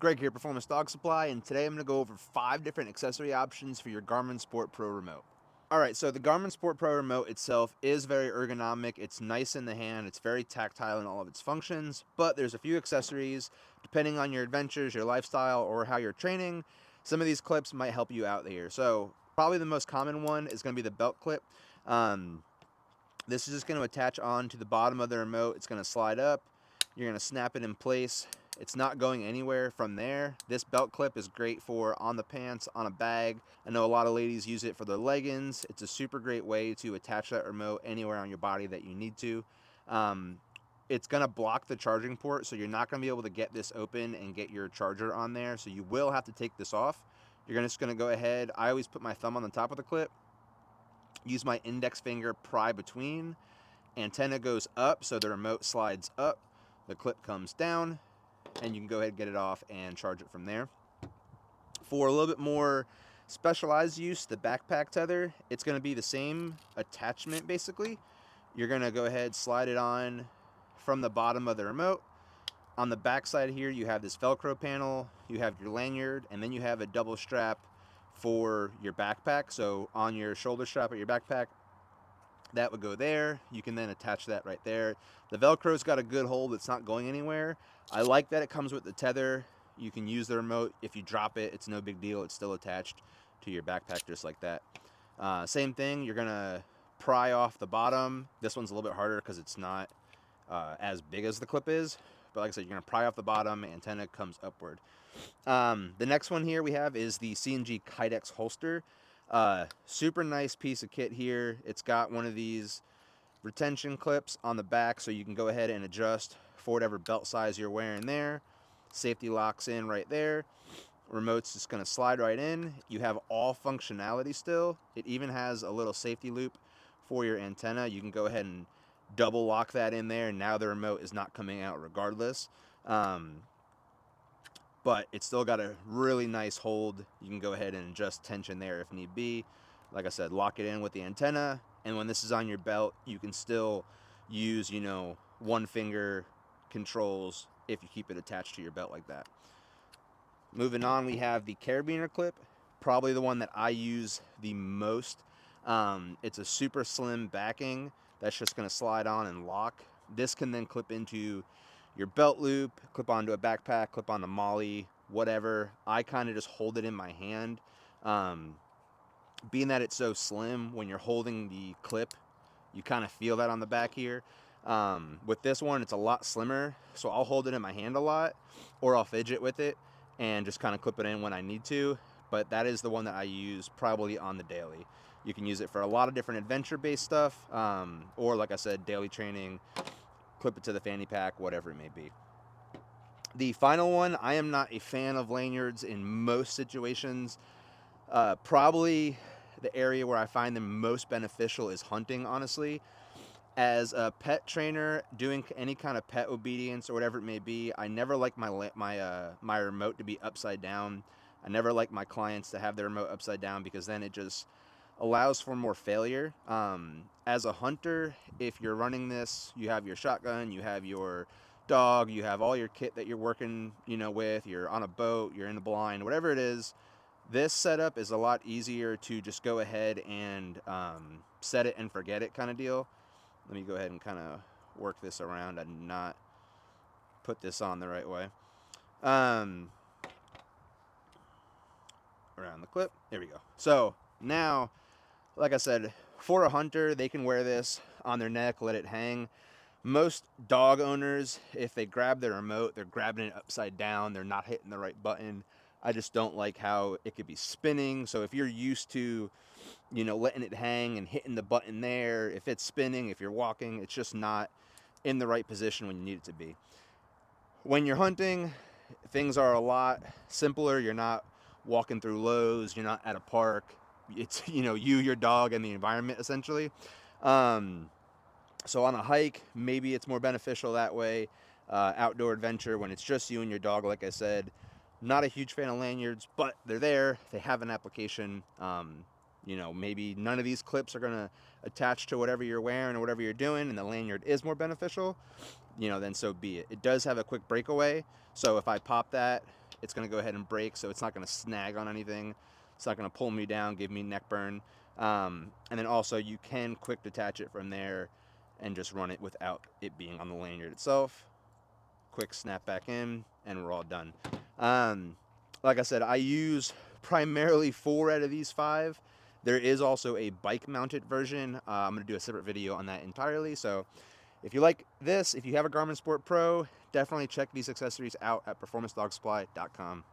Greg here, Performance Dog Supply, and today I'm going to go over 5 different accessory options for your Garmin Sport Pro remote. Alright, so the Garmin Sport Pro remote itself is very ergonomic, it's nice in the hand, it's very tactile in all of its functions, but there's a few accessories, depending on your adventures, your lifestyle, or how you're training, some of these clips might help you out here. So probably the most common one is going to be the belt clip. This is just going to attach on to the bottom of the remote. It's going to slide up. You're going to snap it in place. It's not going anywhere from there. This belt clip is great for on the pants, on a bag. I know a lot of ladies use it for their leggings. It's a super great way to attach that remote anywhere on your body that you need to. It's going to block the charging port, so you're not going to be able to get this open and get your charger on there. So you will have to take this off. You're just going to go ahead. I always put my thumb on the top of the clip, use my index finger, pry between, antenna goes up, so the remote slides up, the clip comes down, and you can go ahead and get it off and charge it from there. For a little bit more specialized use, the backpack tether, it's going to be the same attachment basically. You're going to go ahead, slide it on from the bottom of the remote. On the back side here, you have this Velcro panel, you have your lanyard, and then you have a double strap for your backpack. So on your shoulder strap of your backpack, that would go there. You can then attach that right there. The Velcro's got a good hold. It's not going anywhere. I like that it comes with the tether. You can use the remote. If you drop it, it's no big deal. It's still attached to your backpack just like that. Same thing. You're going to pry off the bottom. This one's a little bit harder because it's not as big as the clip is. But like I said, you're going to pry off the bottom. Antenna comes upward. The next one here we have is the C&G Kydex holster. Super nice piece of kit here. It's got one of these retention clips on the back, so you can go ahead and adjust for whatever belt size you're wearing there. Safety locks in right there. Remote's just going to slide right in. You have all functionality still. It even has a little safety loop for your antenna. You can go ahead and double lock that in there, and now the remote is not coming out regardless. But it's still got a really nice hold. You can go ahead and adjust tension there if need be. Like I said, lock it in with the antenna, and when this is on your belt, you can still use, one finger controls if you keep it attached to your belt like that. Moving on, we have the carabiner clip, probably the one that I use the most. It's a super slim backing that's just going to slide on and lock. This can then clip into your belt loop, clip onto a backpack, clip onto molly, whatever. I kind of just hold it in my hand. Being that it's so slim, when you're holding the clip, you kind of feel that on the back here. With this one, it's a lot slimmer, so I'll hold it in my hand a lot, or I'll fidget with it and just kind of clip it in when I need to. But that is the one that I use probably on the daily. You can use it for a lot of different adventure-based stuff, or like I said, daily training, clip it to the fanny pack, whatever it may be. The final one, I am not a fan of lanyards in most situations. Probably the area where I find them most beneficial is hunting, honestly. As a pet trainer, doing any kind of pet obedience or whatever it may be, I never like my remote to be upside down. I never like my clients to have their remote upside down because then it just allows for more failure. As a hunter, if you're running this, you have your shotgun, you have your dog, you have all your kit that you're working, with. You're on a boat, you're in the blind, whatever it is. This setup is a lot easier to just go ahead and set it and forget it kind of deal. Let me go ahead and kind of work this around. I did not put this on the right way. Around the clip. There we go. So now, like I said, for a hunter, they can wear this on their neck, let it hang. Most dog owners, if they grab their remote, they're grabbing it upside down. They're not hitting the right button. I just don't like how it could be spinning. So if you're used to, letting it hang and hitting the button there, if it's spinning, if you're walking, it's just not in the right position when you need it to be. When you're hunting, things are a lot simpler. You're not walking through Lowe's, you're not at a park. It's, your dog, and the environment essentially. So on a hike, maybe it's more beneficial that way. Outdoor adventure, when it's just you and your dog, like I said, not a huge fan of lanyards, but they're there. They have an application. Maybe none of these clips are going to attach to whatever you're wearing or whatever you're doing, and the lanyard is more beneficial, then so be it. It does have a quick breakaway, so if I pop that, it's going to go ahead and break, so it's not going to snag on anything. It's not going to pull me down, give me neck burn. And then also you can quick detach it from there and just run it without it being on the lanyard itself. Quick snap back in, and we're all done. Like I said, I use primarily 4 out of these 5. There is also a bike mounted version. I'm going to do a separate video on that entirely. So if you like this, if you have a Garmin Sport Pro, definitely check these accessories out at performanceDogSupply.com.